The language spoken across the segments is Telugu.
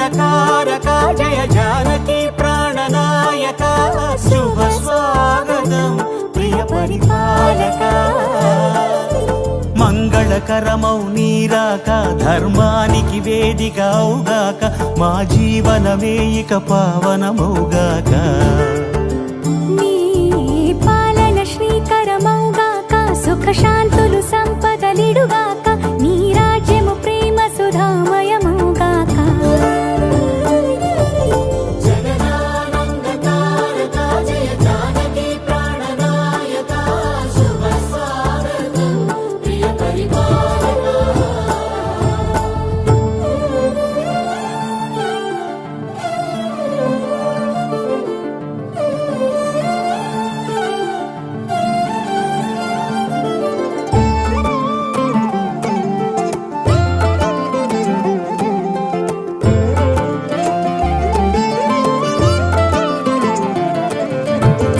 జగదానందకారక జయ జానకి ప్రాణనాయక శుభ స్వాగతం ప్రియ పరిపాలక మంగళకరమౌ నీరాక ధర్మానికి వేదిక అవుగాక మా జీవనమే ఇక పావనమౌగాక నీ పాలన శ్రీకరమౌగాక సుఖ శాంతులు సంపదలిడుగాక నీ రాజ్యము ప్రేమ సుధామయమౌగాక జగదానందకారక జయ జానకి ప్రాణనాయక శుభ స్వాగతం ప్రియ పరిపాలక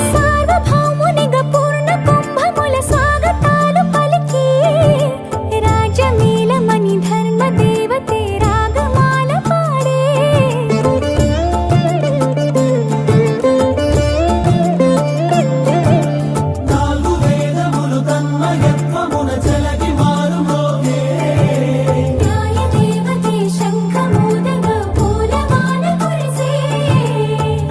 సార్వభౌమునిగా పూర్ణ కుంభముల స్వాగతాలు పలికి రాజమేళమణి ధర్మ దేవతే రాగమాల పాడే నాలుగు వేదములు తన్మయత్వమున చెలగి మారుమోగే న్యాయ దేవతే శంఖమూదగా పూలమాల కురిసే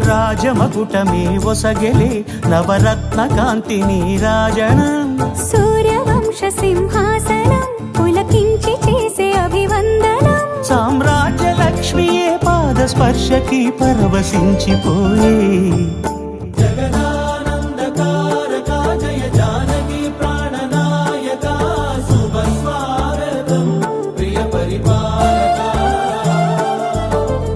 రాజమకుటమే ఒసగెలే నవరత్న కాంతి నీరాజనం సూర్యవంశ సింహాసనం పులకించి చేసే అభివందనం సామ్రాజ్య లక్ష్మియే పాద స్పర్శకి పరవశించిపోయే జగదానందకారక జయ జానకి ప్రాణనాయక శుభ స్వాగతం ప్రియ పరిపాలక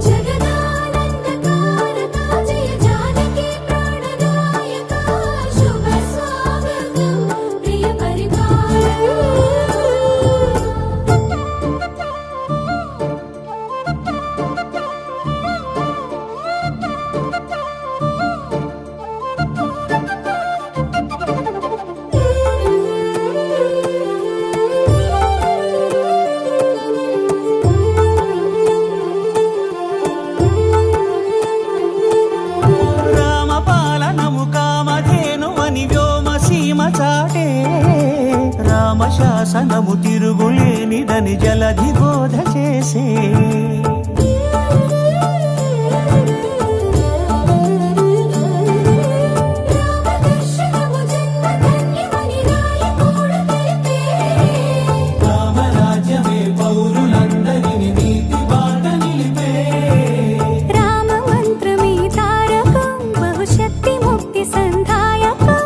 జగదానందకారక జయ జానకి ప్రాణనాయక శుభ స్వాగతం ప్రియ పరిపాలక రామపాలనము కామధేను అని వ్యోమసీమ చాటే రామశాసనము తిరుగులేనిదని జలధి బోధ చేసే రామదర్శనము జన్మధన్యమని రాయకూడు తెలిపే రామరాజ్యమే పౌరులందరిని నీతి బాట నిలిపే రామ మంత్రమే తారకం బహుశక్తి ముక్తి సంధాయకం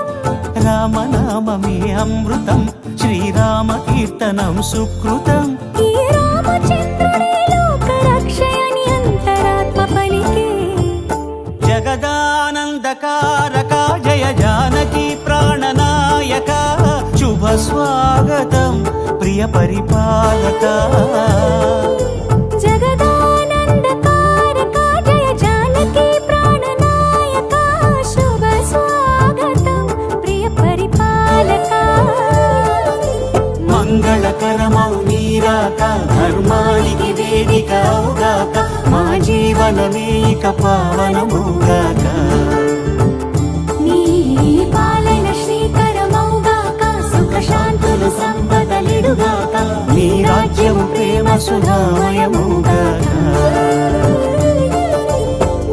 రామనామమే అమృతం శ్రీరామ కీర్తనం సుకృతం ఈ రామచంద్రుడే లోక రక్షయని అంతరాత్మ పలికే జగదానందకారక జయ జానకి ప్రాణనాయక శుభ స్వాగతం ప్రియ పరిపాలక జగదానందకారక జయ జానకి ప్రాణనాయక శుభ స్వాగతం ప్రియ పరిపాలక మంగళకరమౌ నీరాక ధర్మానికి వేదిక అవుగాక మా జీవనమే ఇక పావనముగాక నీ పాలన శ్రీకరమౌగాక సుఖ శాంతులు సంపదలిడుగాక నీ రాజ్యము ప్రేమ సుధామయముగాక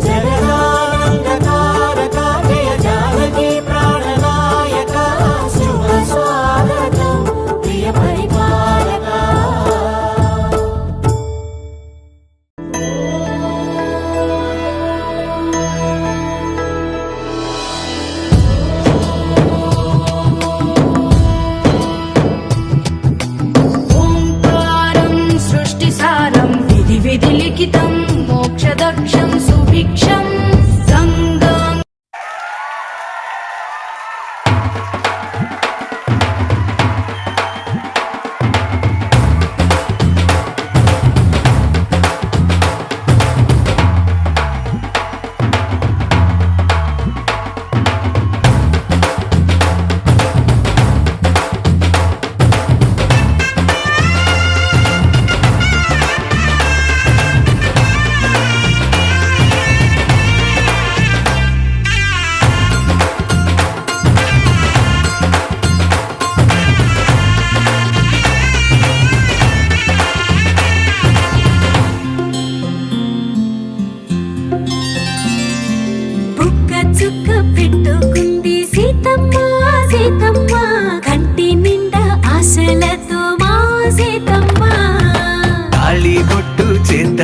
జగదానందకారక జయ జానకి ప్రాణనాయక శుభ స్వాగతం ప్రియ పరిపాలక ఓంకారం సృష్టిసారం విధి విధి లిఖితం మోక్షదక్షం సుభిక్షం గంగాం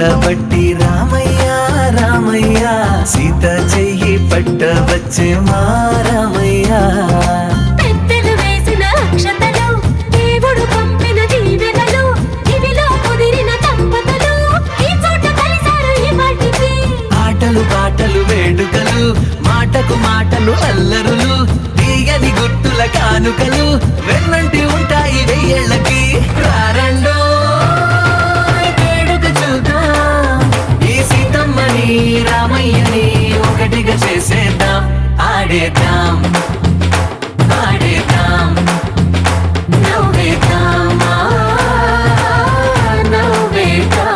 పట్టబట్టి రామయ్య రామయ్య సీత చెయ్యి పట్టవచ్చే మా రామయ్య. పెద్దలు వేసిన అక్షతలు దేవుడు పంపిన దీవెనలు ఇవిలో కుదిరిన దంపతులు ఈ చోట కలిసారు ఈ వాటికి. ఆటలు పాటలు వేడుకలు మాటకు మాటలు అల్లరులు తీయని గుర్తుల కానుకలు వెన్నంటి ఉంటాయి వెయ్యేళ్ళకి. రారండో వేడుక చూద్దాం ఈ సీతమ్మని రామయ్యని ఒకటిగా చేసేద్దాం. ఆడేద్దాం ఆడేద్దాం నవ్వేద్దాం నవ్వేద్దాం.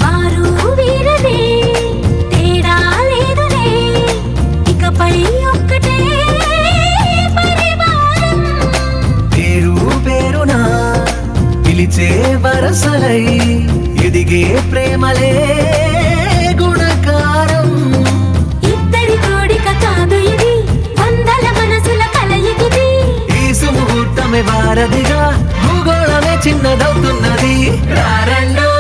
వారు వీరనే తేడా లేదులే ఇకపై ఒక్కటే పరివారం. పేరు పేరునా పిలిచే వరసలై ఎదిగే ప్రేమలే గుణకారం. ఇద్దరి కోడిక కాదు ఇది వందల మనసుల కలయికిది. ఈ సుముహూర్తమే వారధిగా భూగోళమే చిన్నదవుతున్నది. రారండో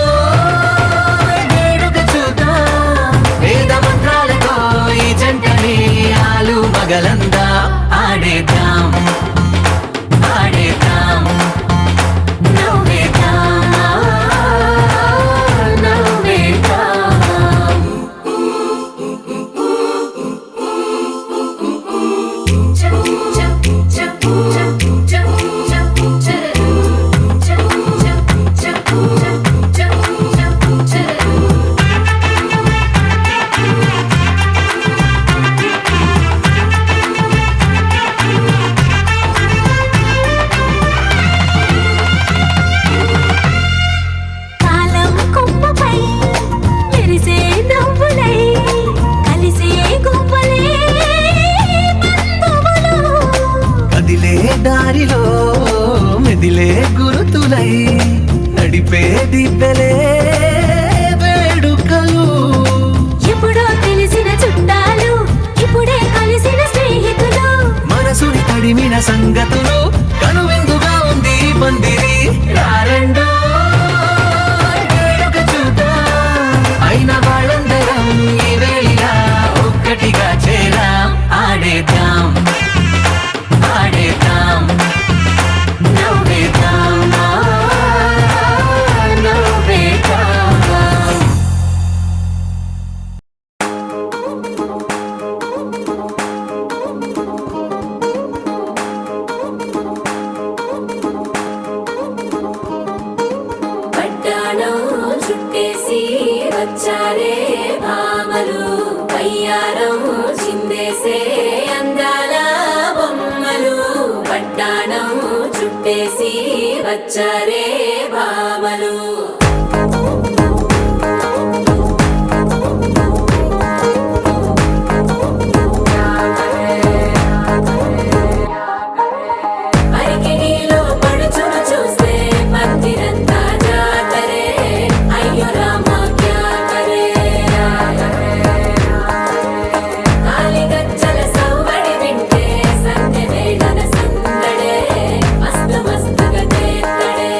వేడుక చూద్దాం వేద మంత్రాలతో ఈ జంటని ఆలు మగలందా. ఆడేద్దాం ఆడేద్దాం నవ్వేద్దాం నవ్వేద్దాం. కాలం కొమ్మపై మెరిసే నవ్వులై కలిసే గువ్వలే బంధువులు. కదిలే దారిలో మెదిలే గురుతులై నడిపే దిబ్బెలే వేడుకలు. ఎప్పుడో తెలిసిన చుట్టాలు ఇప్పుడే కలిసిన స్నేహితులు. మనసుని తడిమిన సంగతులు కనువిందుగా ఉంది ఈ పందిరి. రారండో వేడుక చూద్దాం అయిన వాళ్ళందరం ఈ వేళ ఒక్కటిగా చేరాం. ఆడేద్దాం ఆడేద్దాం నవ్వేద్దాం నవ్వేద్దాం. పట్టాణం చుట్టేసి వచ్చారే భామలు పయ్యారం చిందేసే అందాల బొమ్మలు. పట్టాణం చుట్టేసి వచ్చారే భామలు. అరికిణీలో పడుచును చూస్తే పందిరంతా జాతరే అయ్యో రామ క్యా కరే. కాలిగజ్జల సవ్వడి వింటే సంధ్య వేళన సందడే మస్తు మస్తుగా చేత్తడే.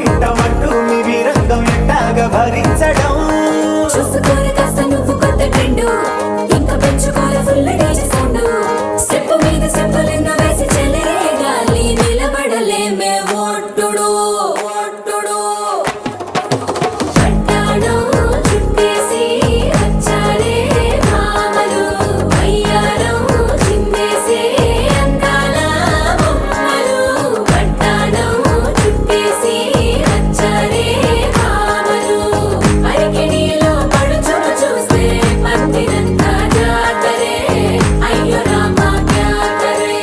ఇట్టమంటూ మీ వీరంగం ఎట్టాగా భరించడం చూసుకోరు కాస్త నువ్వు కొత్త ట్రెండ్ ఇంకా పెంచుకోరు ఫుల్ డేజ్ సౌండ్ స్టెప్ మీద స్టెప్పులెన్నో వేసి చెలే గాలి నిలబడలేమే ఒట్టుడు ఒట్టుడు పట్టాడు చుట్టేసి వచ్చారే భామలు అయ్యారం చిందేసే అందాల బొమ్మలు పట్టాడు చుట్టేసి వచ్చారే భామలు పరికిణీలో పడుచును చూస్తే పందిరంతా జాతరే అయ్యో రామా క్యా కరే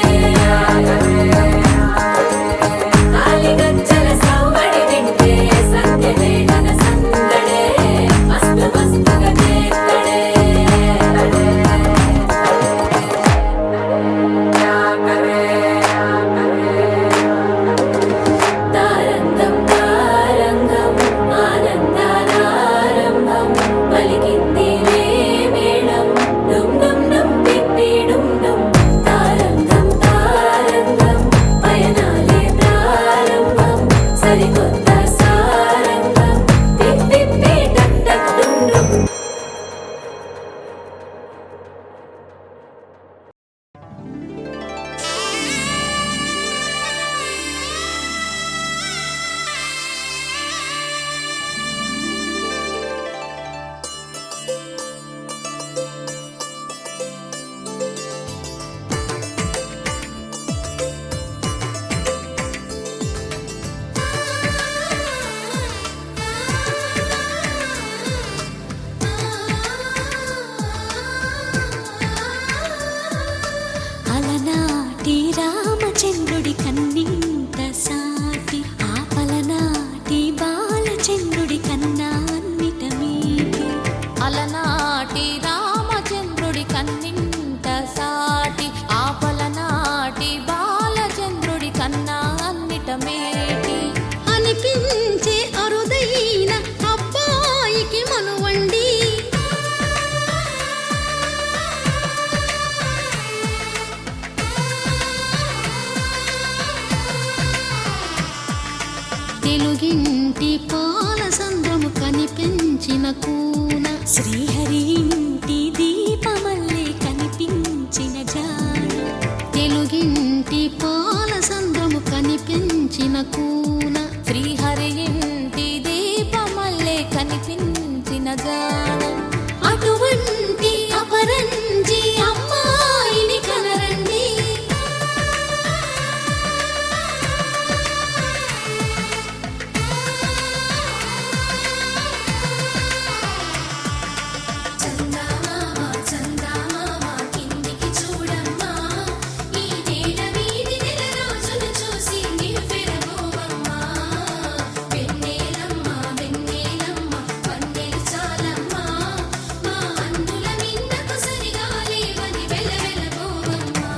కాలిగజ్జల సౌవడి వింటే సంధ్యవేళన సందడే మస్తు మస్తుగా చేస్తడే తారంగం తారంగం ఆనందానారంభం పలికింది మేళం డుమ్ డుమ్ డుమ్ పిప్పి డుమ్ డుమ్ తారంగం తారంగం పయనాలే ప్రారంభం సరికొత్త సారంగం పిప్పి టక్ టక్ డుమ్ డుమ్ అలనాటి రామచంద్రుడి కన్నింత సాటి ఆపలనాటి బాలచంద్రుడి కన్నా అన్నిట మీటి అలనాటి రామచంద్రుడి కన్నింత సాటి ఆపలనాటి బాలచంద్రుడి కన్నా అన్నిట మేటి అనిపించే అరుదైన అబ్బాయికి మనువండి తెలుగింటి పాల సంద్రము కనిపించిన కూన శ్రీహరి ఇంటి దీపమల్లే కనిపించిన జాడ తెలుగింటి పాల సంద్రము కనిపించిన కూన శ్రీహరి ఇంటి దీపమల్లే కనిపించిన జాడ అటువంటి అపరంజి అమ్మాయిని కనరండి చందమామ చందమామ కిందికి చూడమ్మా ఈ నేల వీధి నెల రోజులు చూసి నివ్వెరబోవమ్మా వెన్నెలమ్మ వెన్నెలమ్మ వన్నెలు చాలమ్మా మా అందుల నిన్నకు సరిగా లేవని వెలవెలబోవమ్మా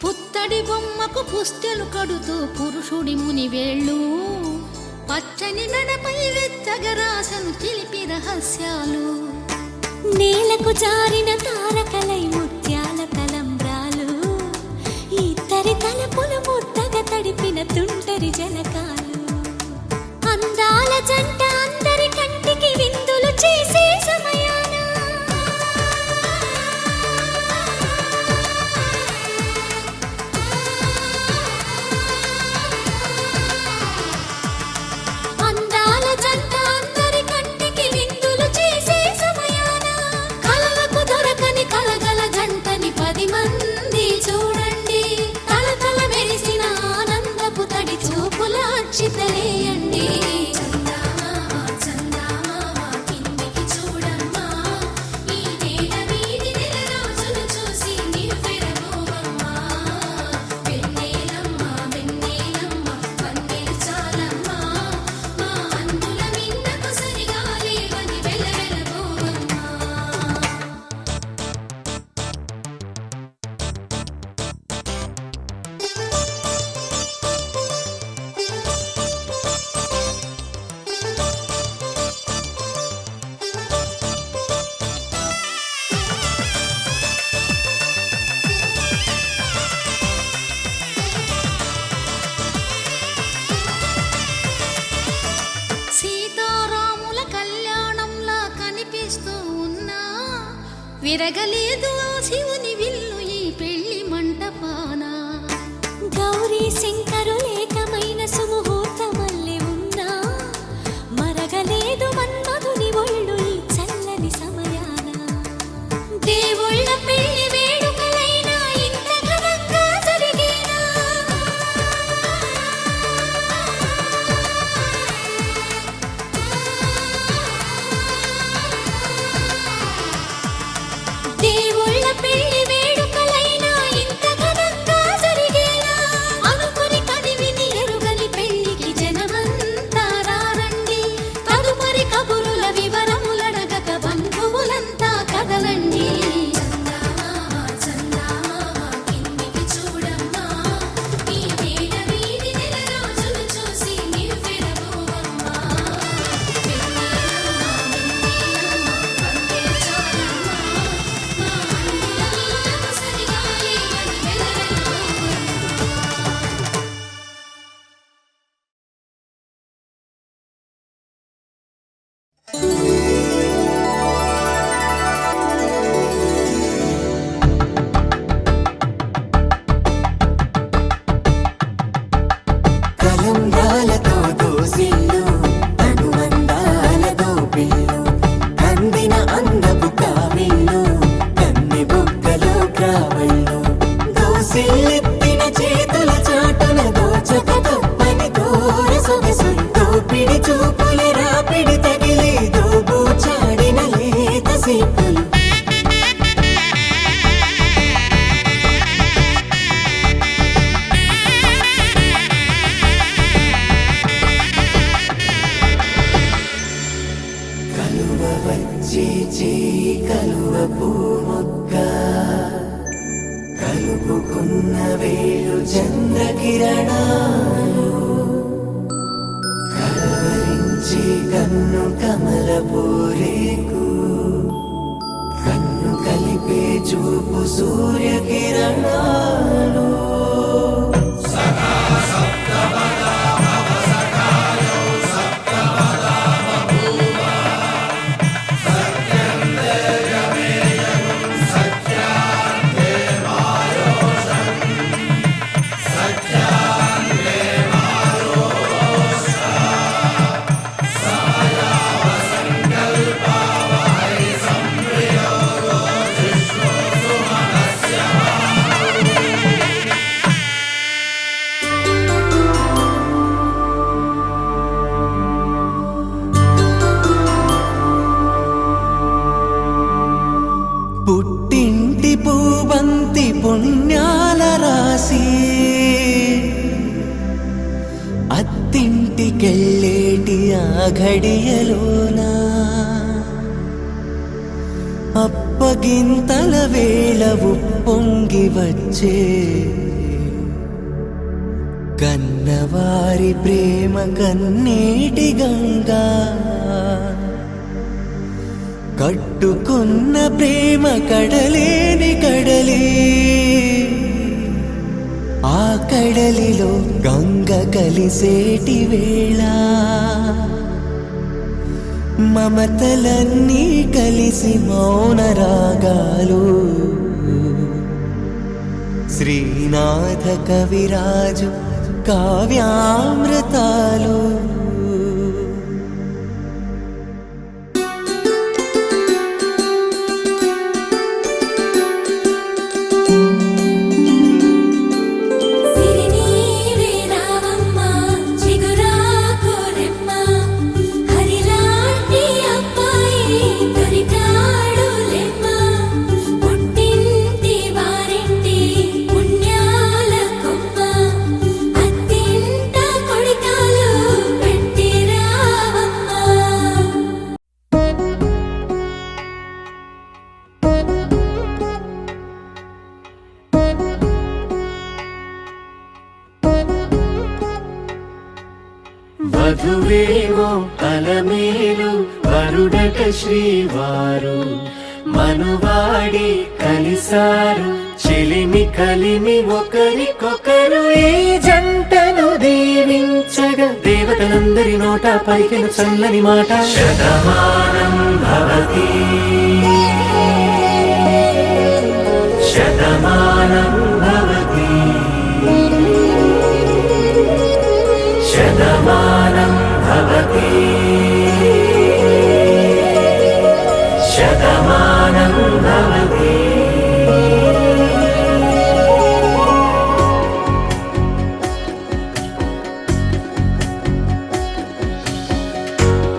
పుత్తడి బొమ్మకు పుస్తెలు కడుతూ పురుషుడి ముని వేళ్ళు పచ్చని నడపై వెచ్చగరాసను చిలిపి రహస్యాలు నేలకు జారిన తారకలై ముత్యాల తలంబ్రాలు ఇద్దరి తలపులు ముద్దగా తడిపిన తుంటరి జలకాలు అందాల జంట అందరి కంటికి విందులు చేసే సమయాన అందాల జంట అందరి కంటికి విందులు చేసే సమయాన కలలకు దొరకని కలగల జంట మెరగలేదు ఆ శివుని విల్లు ఈ పెళ్లి మంటపాన. గౌరీ శంకరు లేకమైన సుముహూర్తమల్లె ఉన్నా మరగలేదు మన్మధుని ఒళ్ళు ఈ చల్లని సమయాన. దేవుళ్ళ పెళ్లి వేడుకలైనా ఇంత ఘనంగా జరిగేనా? దేవుళ్ళ పెళ్లి వేడుకలైనా ఇంత ఘనంగా జరిగేనా? అనుకుని కనివిని ఎరుగని పెళ్లికి జనమంతా రారండి. తదుపరి కబురుల వివరములడగక బంధువులంతా కదలండి. చందమామ చందమామ కిందికి చూడమ్మా, ఈ వేళ వీడి నెల రోజులు చూసి నివ్వెరపోవమ్మా. వెన్నెలమ్మ వందే చాలమ్మా, మా అన్నుల నీడకు సరిగా లేవని వెలవెలపోవమ్మా. కలంబ్రాలతో దోసిళ్ళు అనుబంధాలతో పిల్లు కందిన అందపు కావిళ్ళు కన్నె బొక్కలో క్రావళ్ళు దోసిళ్ళెత్తిన చేతుల చాటున దోచక తప్పని దూర సొగసులు దోపిడి చూపుల రాపిడి తగిలి దోబూచాడిన లేత సీపులు. కలువ వచ్చే చేయి కలువ పూమొక్క కలుపుకున్న వేలు చంద్రకిరణాలు కలవరించే కన్ను కమల పూరేకు కన్ను కలిపే చూపు సూర్యకిరణాలు. పుట్టింటి పూబంతి పుణ్యాల రాసి అత్తింటికెళ్ళేటి ఆ ఘడియలోనా అప్పగింతల వేళ ఉప్పొంగి వచ్చే కన్నవారి ప్రేమ కన్నీటి గంగా కట్టుకున్న ప్రేమ కడలేని కడలి ఆ కడలిలో గంగ కలిసేటి వేళ మమతలన్నీ కలిసి మౌన రాగాలు శ్రీనాథ కవిరాజు కావ్యామృతాలు. సిరినీవే రావమ్మ చిగురాకు రెమ్మ హరిలాంటి అబ్బాయి దొరికాడు లెమ్మ పుట్టింటి వారింటి పుణ్యాల కొమ్మ అత్తింట కొడికాలు పెట్టి రావమ్మ. వధువేవో అలమేలు వరుడట శ్రీవారు మనువాడి కలిసారు చెలిమి కలిమి ఒకరికొకరు ఈ జంటను దీవించగా దేవతలందరి నోట పలికిన చల్లని మాట శతమానం భవతి శతమానం భవతి శతమానం భవతి శతమానం భవతి.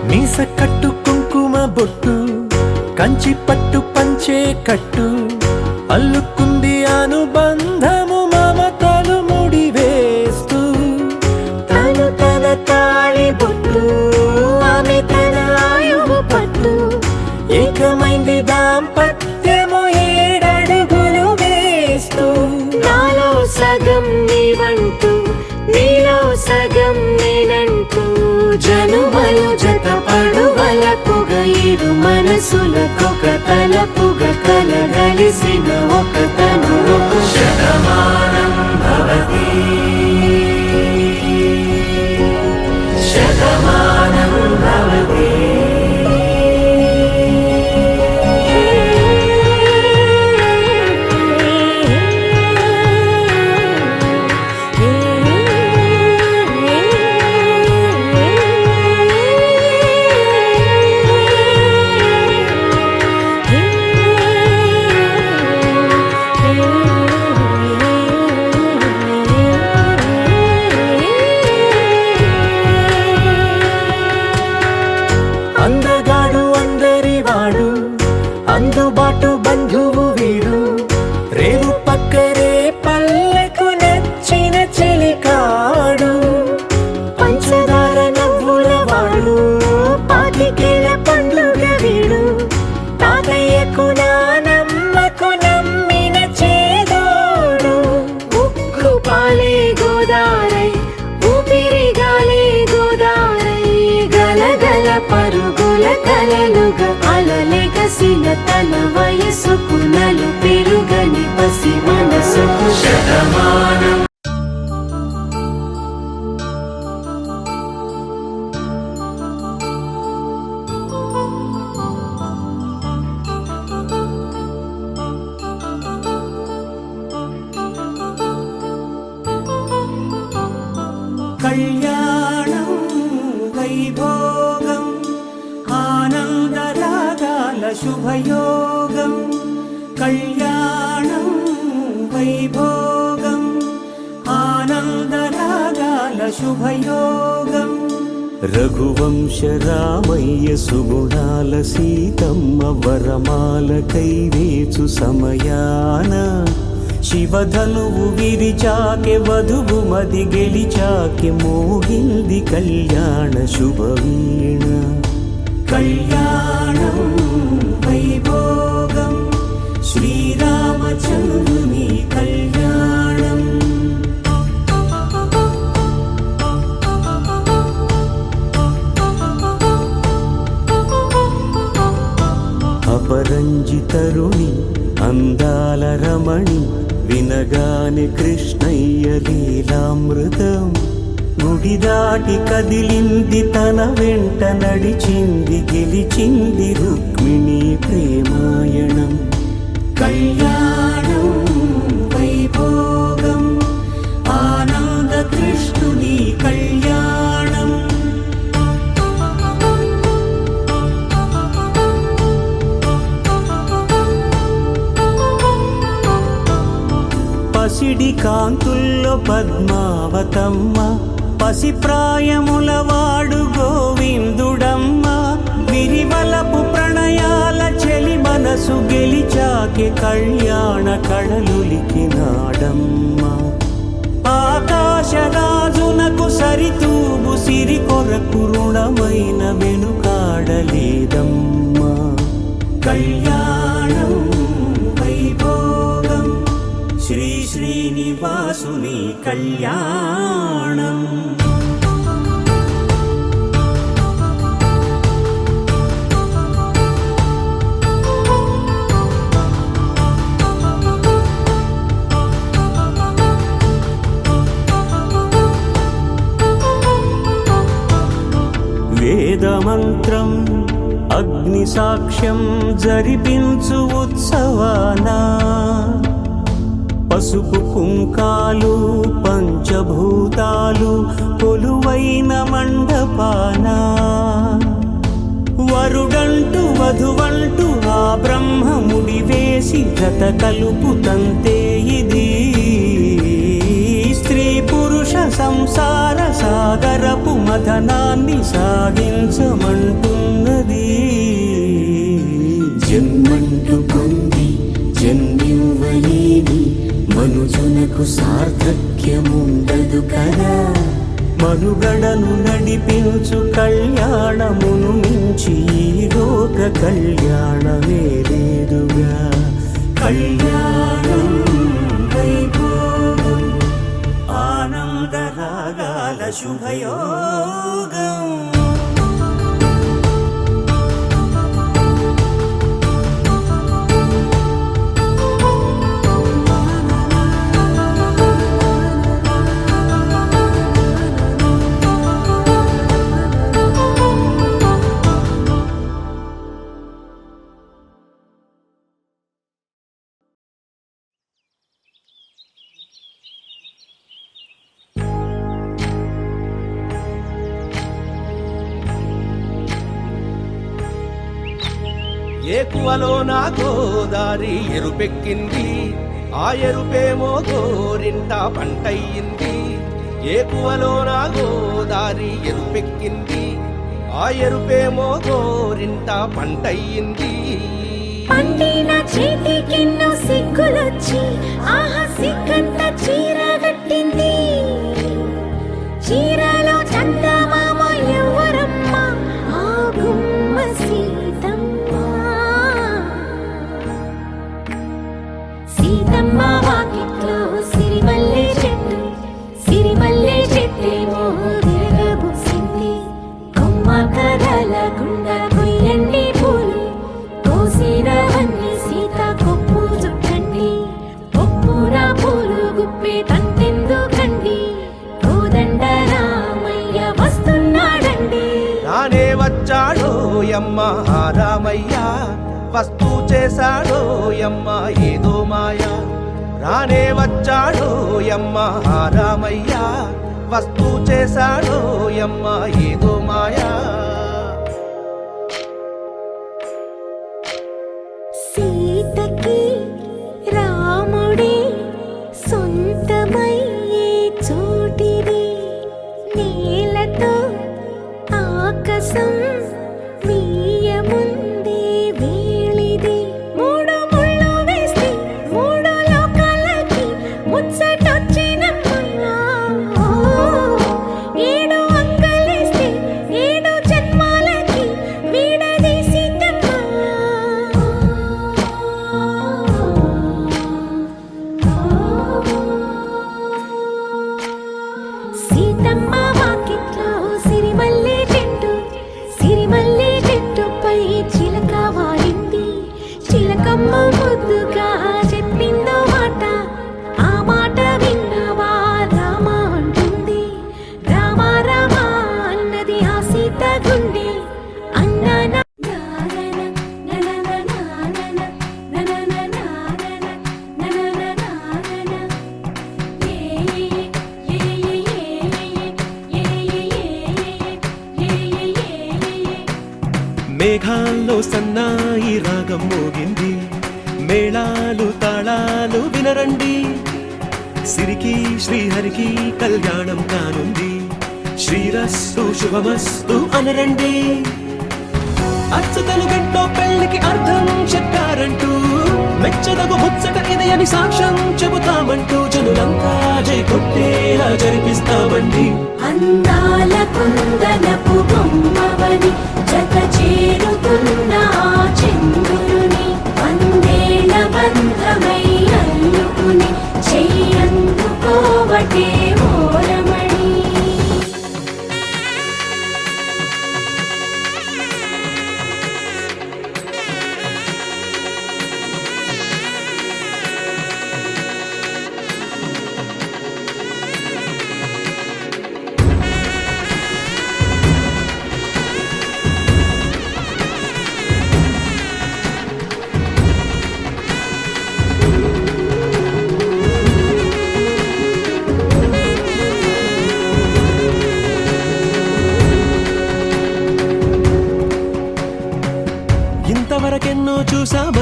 మీస కట్టు కుంకుమ బొట్టు కంచి పట్టు పంచే కట్టు అల్లుకుంది అనుబంధము మమతలు ముడివేస్తూ తను తన తాళి బొట్టు ఆమె తన ఆయువు పట్టు ఏకమైంది దాంపత్యము 7 అడుగులు వేస్తూ నాలో సగం నీవంటూ నీలో సగం నేనంటూ జనుమలు జత పడువలపుగ ఇరు మనసులకొక తలపుగ కలగలిసిన ఒక తను శతమానం భవతి శతమానం భవతి. అందగాడు అందరివాడు అందుబాటు బంధువు వీడు రేవు పక్కరే పల్లెకు నచ్చిన చెలికాడు పంచదార నవ్వుల వాడు పాతికేల పండుగ వీడు తాతయ్యకు నానమ్మకు నమ్మిన చేదోడు ఉక్కు పాలే గోదారై ఊపిరి గాలే గోదారై గలగల పరుగుల కలలుగా అలలెగసిన తన వయసుకు నలు పెరుగని పసి మనసుకు శతమానం. కళ్యాణం వైభోగం ఆనందరాగాల శుభయోగం కళ్యాణం వైభోగం ఆనందరాగాల శుభయోగం. రఘువంశ రామయ్య సుగుణాల సీతమ్మ వరమాల కైవేచు సమయాన శివధనువు విరిచాకె వధువు మది గెలిచాకె మోగింది కళ్యాణ శుభవీణ కళ్యాణం వైభోగం శ్రీరామచంద్రుని కళ్యాణం. అపరంజి తరుణి అందాల రమణి వినగాని కృష్ణయ్య లీలామృతం గుడి దాటి కదిలింది తన వెంట నడిచింది గెలిచింది రుక్మిణి ప్రేమాయణం కళ్యాణం వైభోగం ఆనంద కృష్ణుని కళ్యాణం. పసిడి కాంతుల్లో పద్మావతమ్మ పసిప్రాయముల వాడు గోవిందుడమ్మ విరివలపు ప్రణయాల చెలి మనసు గెలిచాకె కళ్యాణ కళలులికినాడమ్మ ఆకాశరాజునకు సరితూబు సిరి కొరకు రుణమైన వెనుకాడలేదమ్మ కళ్యాణం వైభోగం శ్రీ శ్రీనివాసుని కళ్యాణం. వేదమంత్రం అగ్ని సాక్ష్యం జరిపించు ఉత్సవాన పసుపు కుంకాలు పంచభూతాలు కొలువైన మండపాన వరుడంటూ వధువంటూ ఆ బ్రహ్మముడి వేసి జత కలుపు తంతే ఇది స్త్రీ పురుష సంసార సాగరపు మథనాన్ని సాగించమంటున్నది. జన్మంటూ పొంది జన్మివ్వలేని మనుజునకు సార్థక్యముండదు కదా. మనుగడను నడిపించు కళ్యాణమును మించి ఈ లోక కళ్యాణమే లేదుగా. కళ్యాణం వైభోగం ఆనందరాగాల శుభయోగం. ఏకువలో నా గోదారి ఎరుపెక్కింది, ఆ ఎరుపేమో గోరింట పంటయ్యింది. ఏకువలో నా గోదారి ఎరుపెక్కింది, ఆ ఎరుపేమో గోరింట పంటయ్యింది. పండిన చేతికెన్నో సిగ్గులొచ్చి ఆహా సిగ్గంత చీర కట్టింది. చీరలో చందమామ ఎవరమ్మ, ఆ గుమ్మ సీతమ్మ. సీతమ్మ వాకిట్లో సిరిమల్లె చెట్టు, సిరిమల్లె చెట్టేమో విరగబూసింది. కొమ్మ కదలకుండా కొయ్యండి పూలు, కోసిరవన్నీ సీత కొప్పు చుట్టండి. కొప్పున పూలు గుప్పే తంతెందుకండి, కోదండ రామయ్య వస్తున్నాడండి. రానే వచ్చాడో యమ్మ ఆ రామయ్య, వస్తూ చేశాడో యమ్మ ఏదో మాయా. రానే వచ్చాడో యమ్మ ఆ రామయ్య, వస్తూ చేశాడో యమ్మ ఏదో మాయా. సీతకి రాముడే సొంతమయ్యే చోటిది, నేలతో ఆకాశం మీయముందే వేళిది. మూడు ముళ్ళు వేస్తే మూడు లోకాలకి ముచ్చటొచ్చినమ్మా. ఏడు అంగలేస్తే ఏడు జన్మాలకి వీడదీసిందమ్మా. సీతమ్మ వాకిట్లో సిరిమల్లె చెట్టు, సిరిమల్లె చెట్టుపై చిలక వాలింది. చిలకమ్మ ముద్దుగా చెప్పిందో మాట, ఆ మాట విన్నవా రామ అంటుంది. రామ రామ అన్నది ఆ సీత గుండె. అన్న మేఘాల్లో సన్నాయి రాగం మోగింది, మేళాలు తాళాలు వినరండి. సిరికి శ్రీహరికి కళ్యాణం కానుంది, శ్రీరస్తు శుభమస్తు అనరండి. అచ్చతలు గంటో పెళ్లికి అర్థం చెప్పారంటూ, మెచ్చదగు ముచ్చట ఇది అని సాక్ష్యం చెబుతామంటూ జనులంతా జై కొట్టేలా జరిపిస్తామండి. అందాల కుందనపు బొమ్మవని జత చేరుతున్న ఆ చంద్రుని, వందేళ్ల బంధమై అల్లుకుని చెయ్యందుకోవటే ఓరమణి.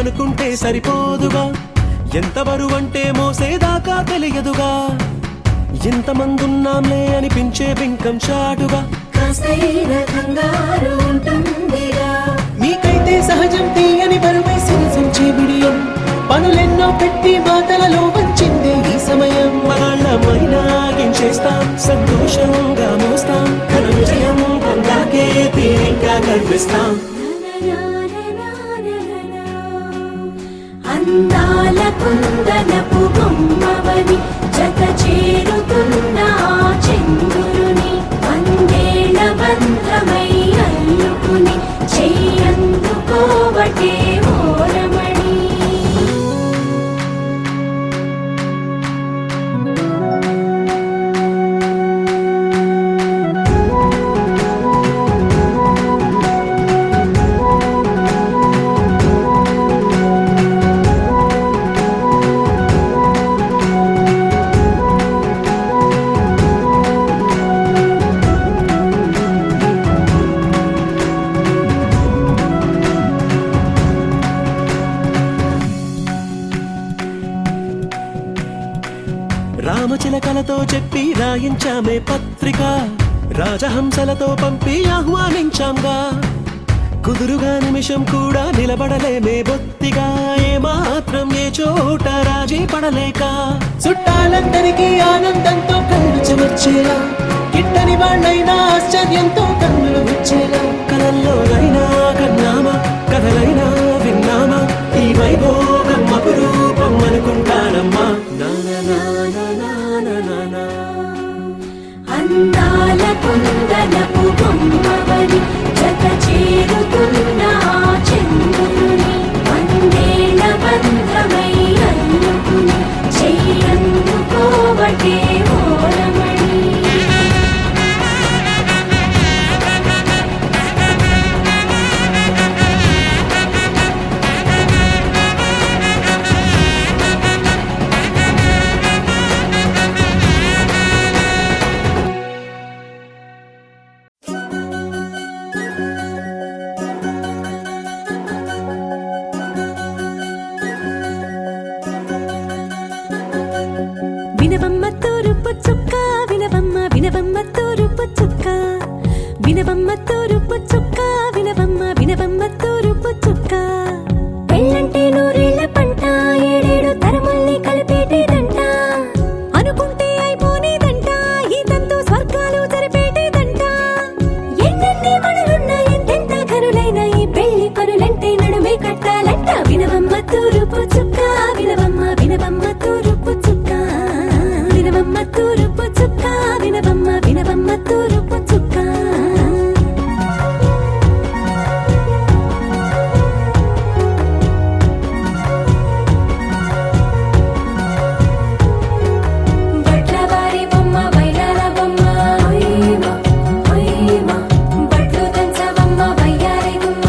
అనుకుంటే సరిపోదుగా, ఎంత బరువంటే మోసేదాకా తెలియదుగా, ఎంతమందున్నాంలే అనిపించే బింకం చాటుగా కాస్తైన కంగారు ఉంటుందిగా. మీకైతే సహజం తీయని బరువై సిరిసించే బిడియం, పనులెన్నో పెట్టి మాటలలో వంచిందే ఈ సమయం. మగాళ్ళమైనా గించేస్తాం, సంతోషంగా మోస్తాం, ఘన విజయం పొందాకే తీరిగ్గా కనిపిస్తాం. అందాల కుందనపు బొమ్మవని జత చేరుతున్న ఆ చంద్రుని వందేళ్ల బంధమై అల్లుకుని చెయ్యందుకోవటే ఓరమణి. రామచిలకలతో చెప్పి రాయించామే పత్రిక, రాజహంసలతో పంపి ఆహ్వానించాంగా, కుదురుగా నిమిషం కూడా నిలబడలేమే బొత్తిగా, ఏమాత్రం ఏ చోట రాజీ పడలేక, చుట్టాలందరికీ ఆనందంతో కళ్ళు చెమర్చేలా, గిట్టని వాళ్ళైనా ఆశ్చర్యంతో కన్నులు వచ్చేలా, కలల్లోనైనా కన్నామా కథలైనా విన్నామా, ఈ వైభోగం అపురూపం అనుకుంటానమ్మా. అందాల కుందనపు బొమ్మవని జత చేరుతున్న ఆ చంద్రుని వందేళ్ల బంధమై అల్లుకుని చెయ్యందుకోవటే ఓరమణి. వినవమ్మ తూరుపు చుక్క, వినవమ్మ వినవమ్మ తూరుపు చుక్క, వినవమ్మ తూరుపు చుక్క, వినవమ్మ వినవమ్మ తూరుపు చుక్క. పెళ్ళంటే నూరేళ్ల పంట, ఏడేడు తరముల్ని కలిపేటేదంట, అనుకుంటే అయిపోనేదంట, ఈ తంతు స్వర్గాలు జరిపేటేదంట. ఎన్నెన్ని మనులున్న ఎంతెంత ఘనులైన ఈ పెళ్లి పనులంటే నడుమే కట్టాలంట. వినవమ్మ తూరుపు చుక్క, వినవమ్మ వినవమ్మ తూరుపు చుక్క, వినవమ్మ తూరుపు చుక్క, వినవమ్మ వినవమ్మ తూరుపు చుక్క. బట్లవారి బొమ్మ వైరాల బొమ్మ, బట్లు దంచవమ్మ వయ్యారి గుమ్మ,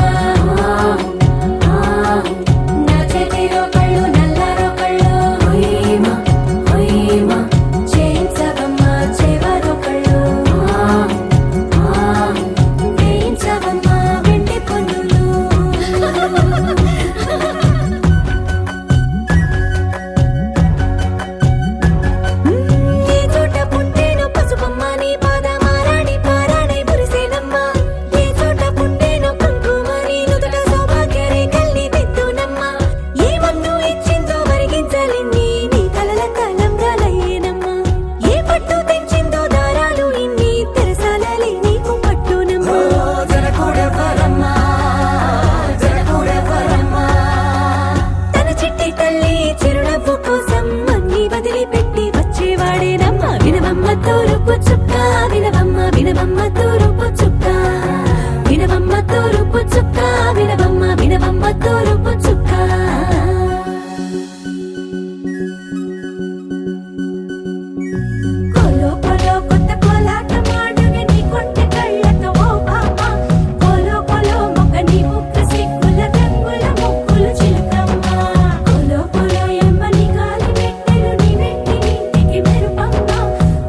నా చేతిలో కళ్ళు నల్లారో కళ్ళు, చేయించవమ్మ చేవారో కళ్ళు, వేయించవమ్మ వెండి పొన్నులు. ఏ చోట పుట్టేనో పసుపమ్మ నీ పాదమారాడి పారాడై మురిసేనమ్మ, ఏ చోట పుట్టేనో కుంకుమ నీ నుదుట సౌభాగ్య రేఖల్ని దిద్దునమ్మ, ఏ మన్ను ఇచ్చిందో మరిగించలిన్ని నీ కలల కలంబ్రాలయ్యేనమ్మ, ఏ పట్టు తెంచిందో దారాలు ఇన్ని తెరసాలలి నీకు పట్టునమ్మ. తన చిట్టి తల్లి చిరునవ్వు కోసం అన్ని వదిలిపెట్టి వచ్చేవాడేనమ్మ. వినవమ్మ తూరుపు చుక్క, వినవమ్మ వినవమ్మ తూరుపు చుక్క, వినవమ్మ తూరుపు చుక్క, వినవమ్మ వినవమ్మ తూరుపు చుక్క. కొలో కొలో కొత్త కోలాటమాడుగ నీ కొంటె కళ్ళతో ఓ బామ్మ, కొలో కొలో మొక్క నీ ముక్క సిగ్గుల రంగుల ముక్కులు చిలుకమ్మ, కొలో కొలో ఎమ్మ నీ గాలి పెట్టెలు నీ వెంటి ఇంటికి మెరుపమ్మ,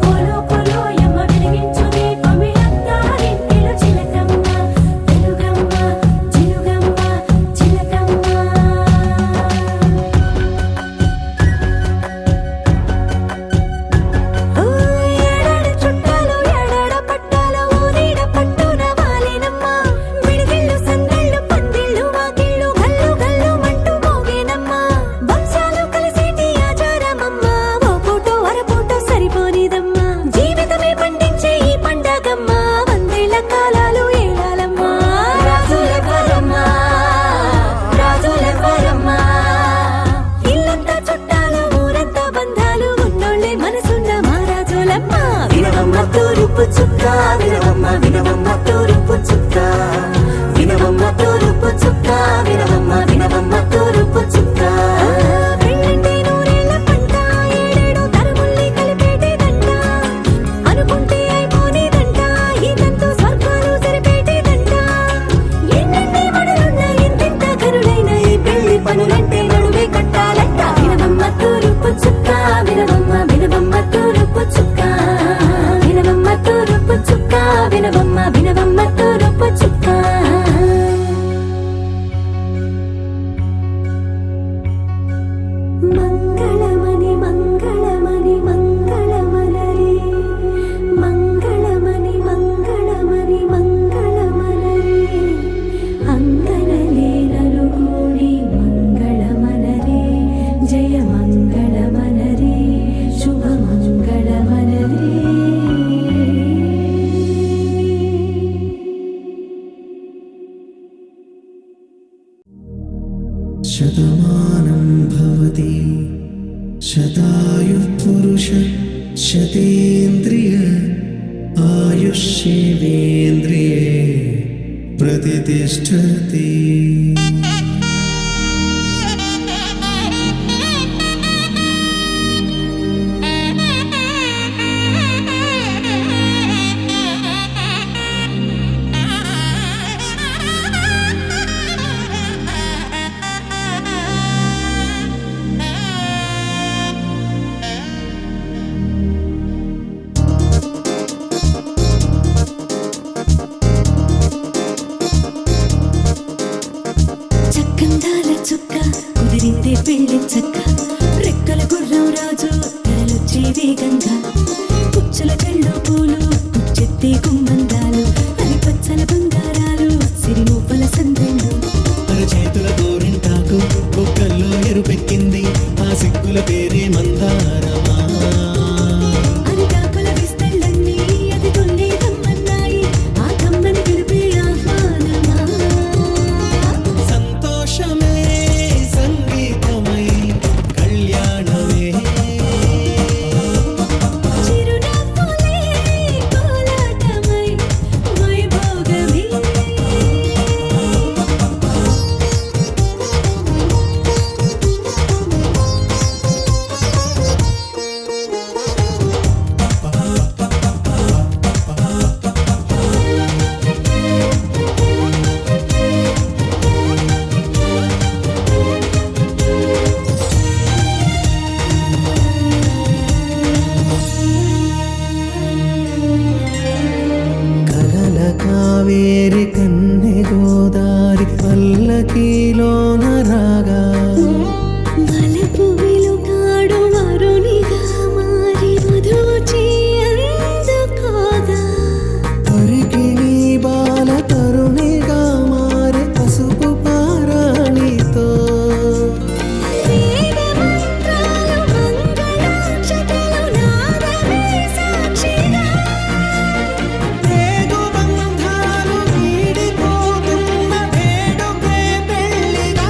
కొలో కొలో ఎమ్మ వెలిగించు దీపమి అత్తారింటిలో చిలకమ్మ, వెలుగమ్మ చిలుగమ్మ చిలకమ్మ. బతుకమ్మ వందేళ్ల కాలాలు ఏడాలమ్మా రాజులెవరమ్మా రాజులెవరమ్మా ఇల్లంతా చుట్టాలు ఊరంతా బంధాలు ఉన్నోళ్ళే మనసున్న మా రాజులమ్మ వినవమ్మ తూరుపు చుక్క వినవమ్మ వినవమ్మ తూరుపు చుక్క వినవమ్మ తూరుపు చుక్క వినవమ్మ వినవమ్మ తూరుపు చుక్క పెళ్ళంటే నూరేళ్ల పంట ఏడేడు తరముల్ని కలిపేటేదంట అనుకుంటే అయిపోనేదంట ఇదంతా స్వర్గాలు సరిపేటేదంట ఎన్నెన్ని మడులున్న ఎంతెంత కరుడైన ఈ పెళ్లి పనులంటే నడువే కట్టాలంట వినవమ్మ తూరుపు చుక్క వినవమ్మ వినవమ్మ తూరుపు చుక్క వినవమ్మ తూరుపు చుక్క వినవమ్మ వినవమ్మ తూరుపు చుక్క మంగళమణి మంగళమణి మంగళమలరే మంగళమణి మంగళమణి మంగళమలరే అంగనలే నలుగూడి మంగళమలరే జయ మంగళమలరే శుభ మంగళమలరే శతమానం భవతి శతాయుః పురుష శతేంద్రియ ఆయుష్యేవేంద్రియే ప్రతిష్ఠతి. చక్కందాల చుక్క కుదిరిందే పెళ్లి చక్క రెక్కల గుర్రం రాజు తరలొచ్చే వేగంగా పుచ్చల చెళ్ళు పూలు పుచ్చెత్తే గుమ్మందాలు అని పచ్చల బంగారాలు సిరిమూపల సందెళ్ళు చేతుల గోరింటాకు బొక్కల్లో ఎరుపెక్కింది ఆ సిగ్గుల పేరే మందారమా. అరిటాకుల విస్తళ్ళన్నీ అది తొల్లి తమ్మన్నాయి ఆ తమ్మని పిలిపే ఆహ్వానమా సంతోషమే సంగీతమై కళ్యాణమే చిరునవ్వులే కోలాటమై వైభోగమే కలల కావేరి కన్నె గోదారి పల్లకీలోన రాగా వలపు వెలుగాడు వరునిగా మారి వధూచి అందుకోగా పరికి నీ బాల తరుణిగా మారే పసుపు పారాణితో వేద మంత్రాలు మంగళాక్షతలు నాదమే సాక్షిగా రేగు బంధాలు వీడిపోతున్న వేడుకే పెళ్లిగా.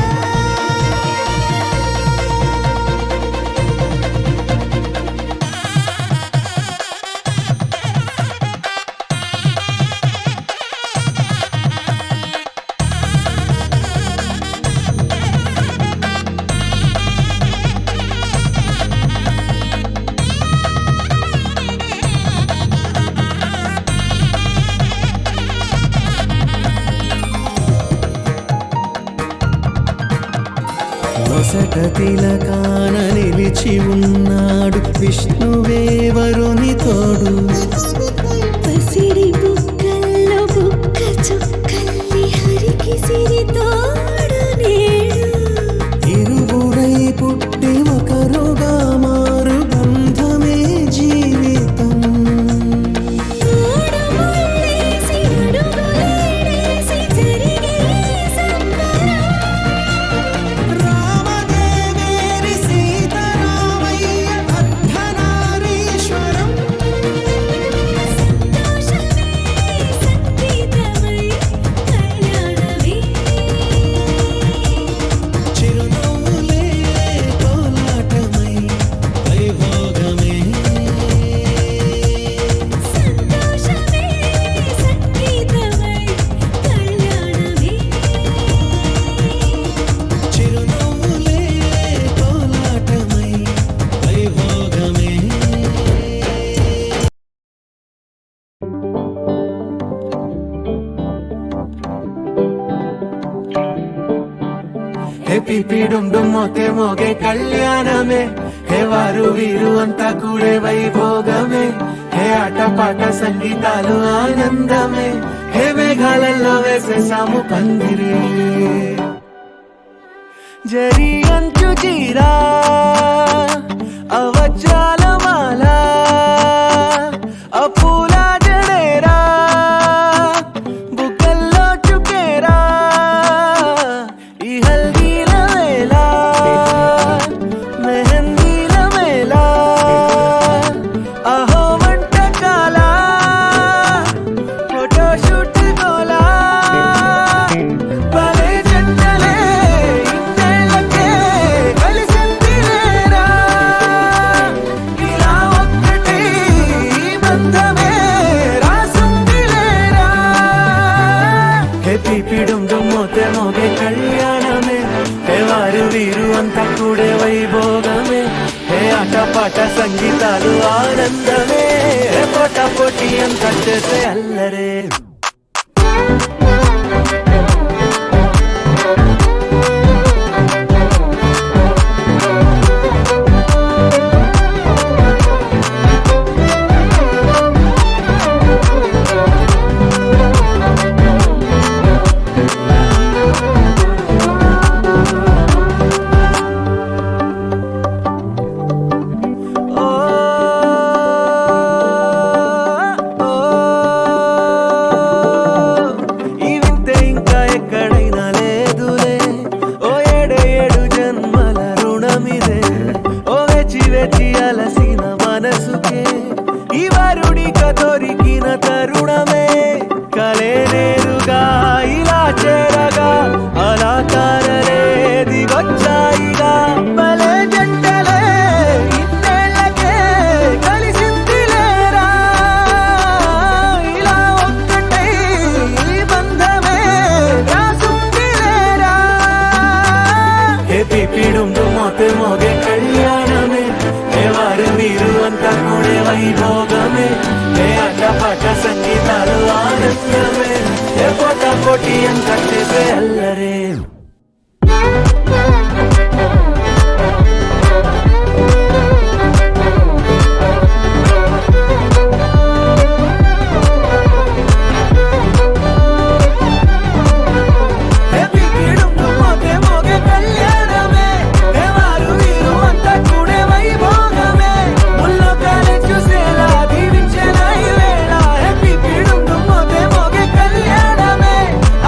నొసట తిలకాన నిలిచి ఉన్నాడు విష్ణువే వరుని తోడు. పసిడి బుక్కల్లో బుక్క చుక్కల్లి హరికి సిరి తోడు నేడు ఇరువురై పుట్టి ఒకరుగా మారు బంధమే జీవితం. మూడు ముళ్ళేసి అడుగులేసి జరిగే సంబరం రామదేవేరి సీతారామయ్య అర్ధనారీశ్వరం. హే పిపి డుమ్ డుమ్ మోతే మోగే కళ్యాణమే హే వారు వీరు అంతా కూడే వైభోగమే హే ఆటపాట సంగీతాలు ఆనందమే హే మేఘాలలో వేసేసాము పందిరి జరి అంచు చీరా అవజ్రాల మాల అపూల జడేరా బుగ్గల్లో చుకేరా ఈ హల్దీల వేళ మెహందీల వేళ అహో వంటకాల ఫోటోషూట్ గోలా భలే జంటలే ఇన్నేళ్ళకే కలిసిందిలేరా ఇలా ఒక్కటే ఈ బంధమే రాసుందిలేరా హే పిపి డుమ్ డుమ్ మోతే మోగే కళ్యాణమే హే వారు వీరు అంతా కూడే వైభోగమే హే ఆటపాట సంగీతాలు ఆనందమే హే పోటా పోటీ అంతా చేసే అల్లరే ఈ వింతే ఇంకా ఎక్కడైనా లేదులే ఓ ఏడే ఏడు జన్మల రుణమిదే ఓ వేచి వేచి అలసిన మనసుకే ఈ వరుడిక దొరికిన తరుణమే కలే నేరుగా ఇలా చేరగా అలా కారలే దిగొచ్చాయిగా భలే జంటలే ఇన్నేళ్ళకే కలిసిందిలేరా ఇలా ఒక్కటై ఈ బంధమే రాసుందిలేరా హే పిపి డుమ్ డుమ్ మోతే మోగే కళ్యాణమే హే వారు వీరు అంతా కూడే వైభోగమే హే ఆటపాట సంగీతాలు ఆనందమే హే పోటా పోటీ అంతా చేసే అల్లరే హే పిపి డుమ్ డుమ్ మోతే మోగే కళ్యాణమే హే వారు వీరు అంతా కూడే వైభోగమే ముల్లో కాలే చూసేలా దీవించేలా ఈ వేళ హే పిపి డుమ్ డుమ్ మోతే మోగే కళ్యాణమే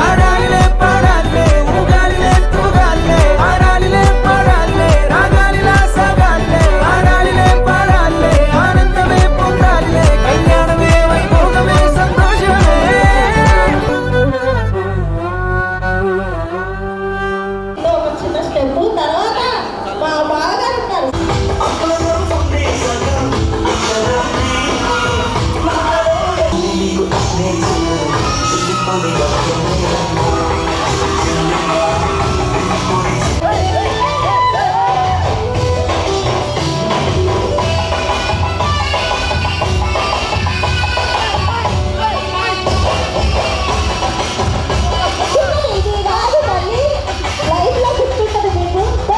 ఆడాలిలే పాడాలిలే ఊగాలిలే తూగాలిలే ఆడాలిలే పాడాలిలే రాగాలిలా సాగాలిలే ఆడాలిలే పాడాలిలే ఆనందమే పొందాలిలే కళ్యాణమే వైభోగమే సంతోషమే ఒక చిన్న స్టెప్ తర్వాత మా బాగా ఉంటారు ఇది రాదు తల్లి లైఫ్ లో గుర్తుంటది మీకు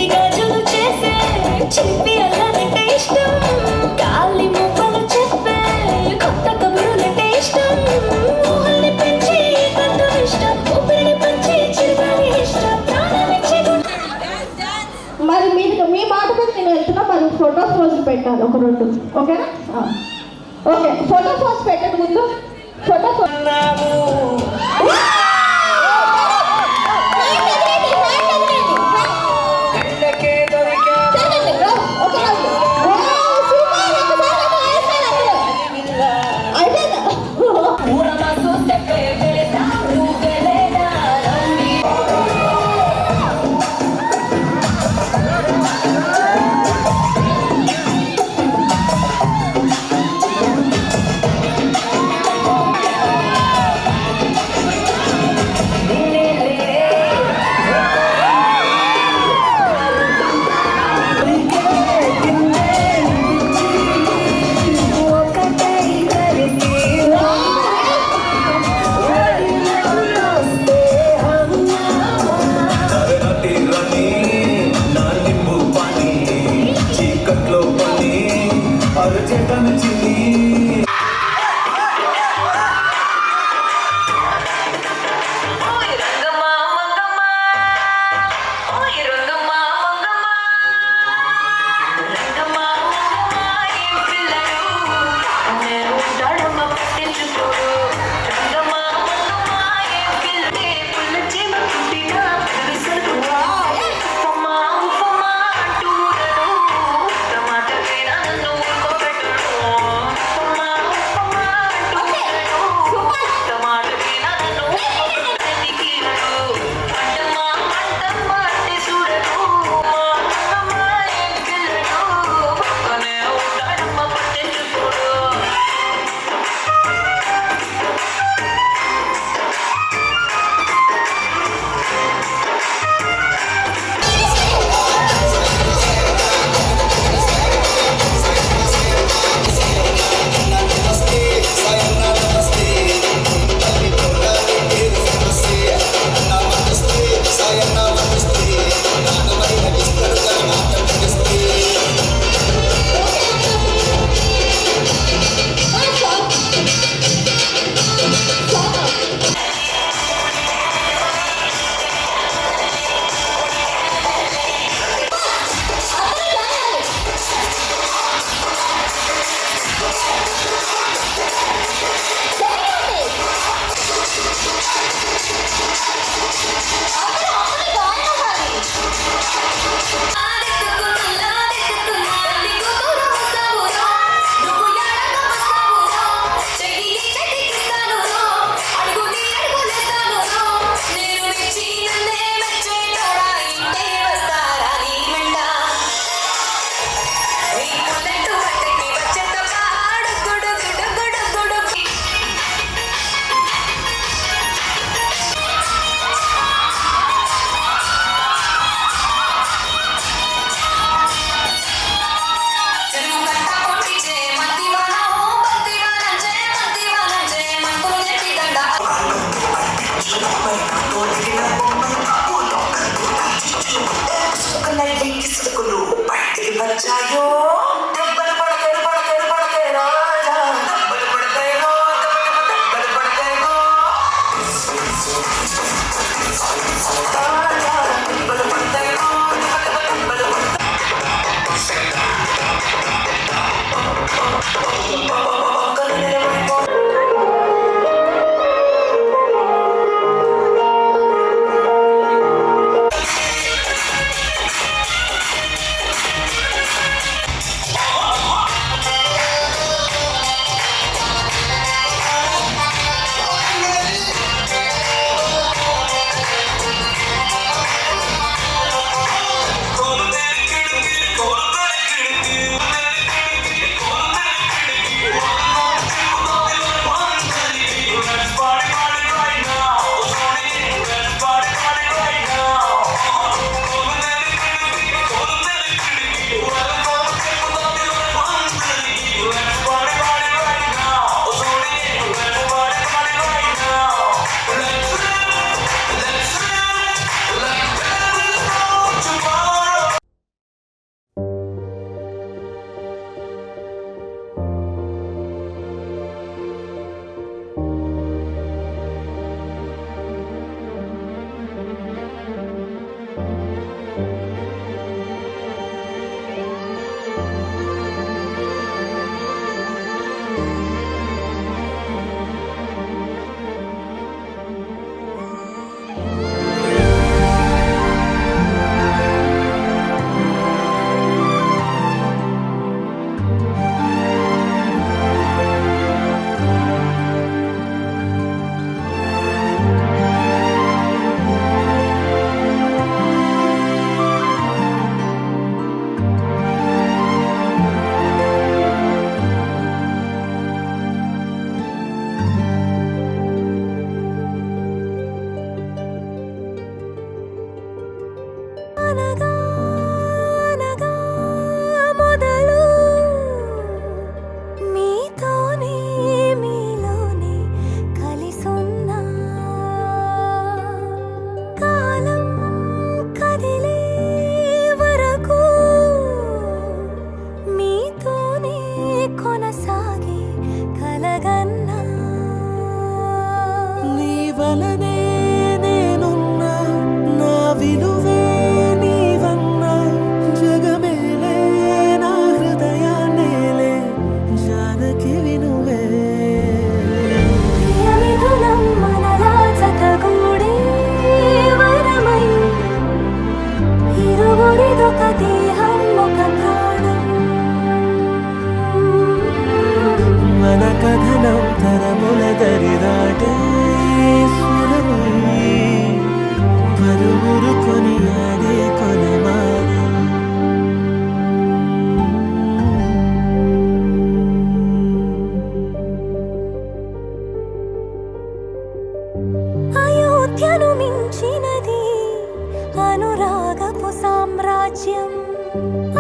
గాజులు చేసే చిలిపి అల్లనంటే ఇష్టం గాలి ముప్పలు చెప్పే కొత్త కబురులంటే ఇష్టం ఊహల్ని పెంచి కొంత ఇష్టం ఊపిరిని పంచి చిరుగాలి ఇష్టం ప్రాణమిచ్చే మరి మీరు మీ మాట మీద నేను వెళ్తున్నా మరి ఫోటోస్ రోజు పెట్టాలి ఒక రెండు ఓకేనా ఓకే ఫోటో పోస్ట్ పెట్టండి ముందు ఫోటో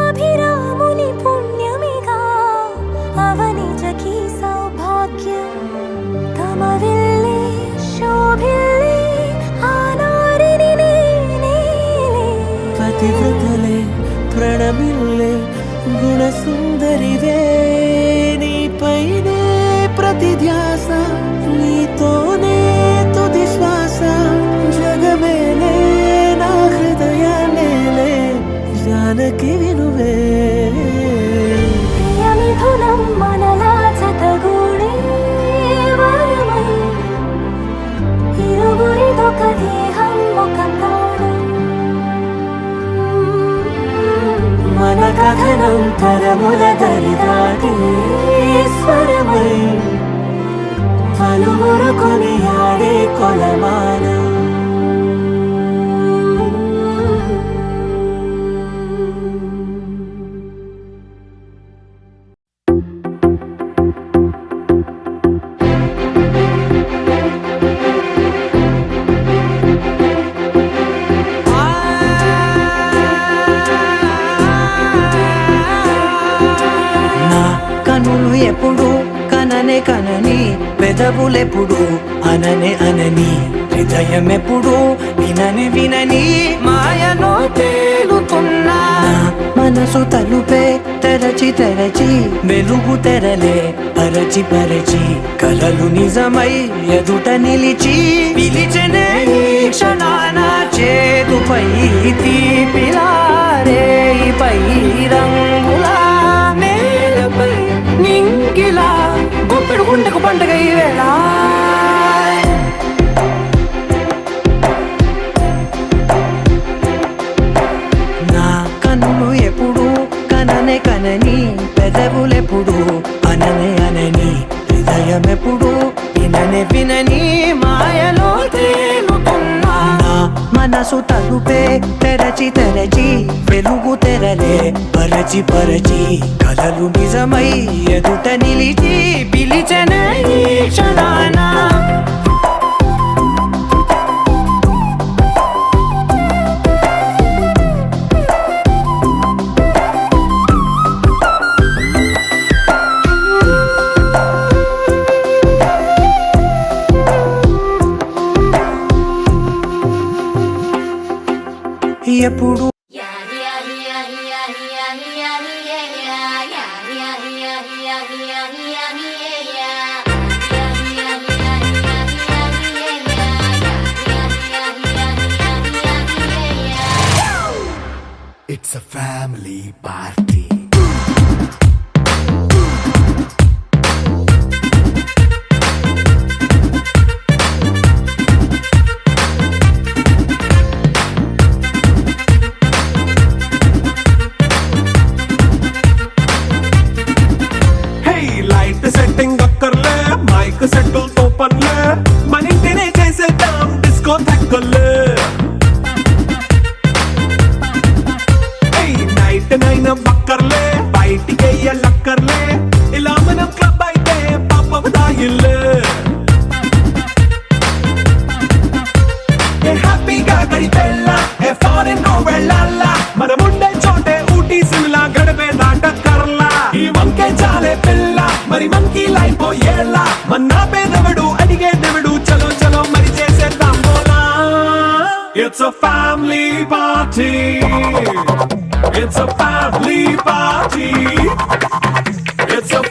అభిరాముని పుణ్యమిగా అవనిజకి సౌభాగ్యం తమ వెళ్ళే శోభిల్లే ఆనారిని నేనే పతివ్రతలే ప్రణమిల్లే గుణసుందరివే నీపైనే ప్రతి ధ్యాస నీతోనే తుది శ్వాస జగమేలే నా హృదయాన్నేలే జానకి వినువే ప్రియమిథునం మనలా జతగూడే వరమై ఇరువురిదొక దేహం ఒక ప్రాణం మన కథనం తరముల దరిదాటి స్వరమై పలువురు కొనియాడే కొలమానం నా కనులు ఎప్పుడు కననే కనని పెదవులెప్పుడు అననే అనని హృదయం ఎప్పుడు వినని వినని మాయలో తేలుతున్నా మనసు తలుపే తెరచి తెరచి వెలుగు తెరలే పరచి పరచి కలలు నిజమై ఎదుట నిలిచి పిలిచనే ఈ క్షణాన చేతుపై తీపిలారే పై రంగులా నేలపై నింగిలా గొప్పెడు గుండెకు పండగ ఈ వేళ నా కన్నులు ఎప్పుడు కననే కనని పెదవులెప్పుడు అననే అనని హృదయం ఎప్పుడు విననే వినని మాయలో తేలుతున్నా నా మనసు తలుపే తెరచి తెరచి వెలుగు తెరలే పరచి పరచి కలలు నిజమై ఎదుట నిలిచి పిలిచనే ఈ క్షణాన ఎప్పుడు It's a family party. Setting అక్కర్లే మైక్ సెట్టులతో పనులే మన ఇంటినే చేసేద్దాం డిస్కో థెక్కలే నైట్ నైన్ బక్కర్లే బయటికి వెయ్యలక్కర్లే ఇలా మనం క్లబ్ అయితే పాపం దాయిల్లే హ్యాపీగా గడిపెళ్ళ ఏ ఫారెన్ నో వెళ్ళాల మనం ఉండే చోటే ఊటీ సిమ్లా గడిపే దాటక్కర్లా ఈ వంకే చాలే పిల్ల మరి మనకి లైఫ్ ఏళ్ళ మన్నా పేదవడు అడిగే దేవుడు చలో చలో మరి చేసేద్దాం బోలా It's a family party. It's a family party. It's a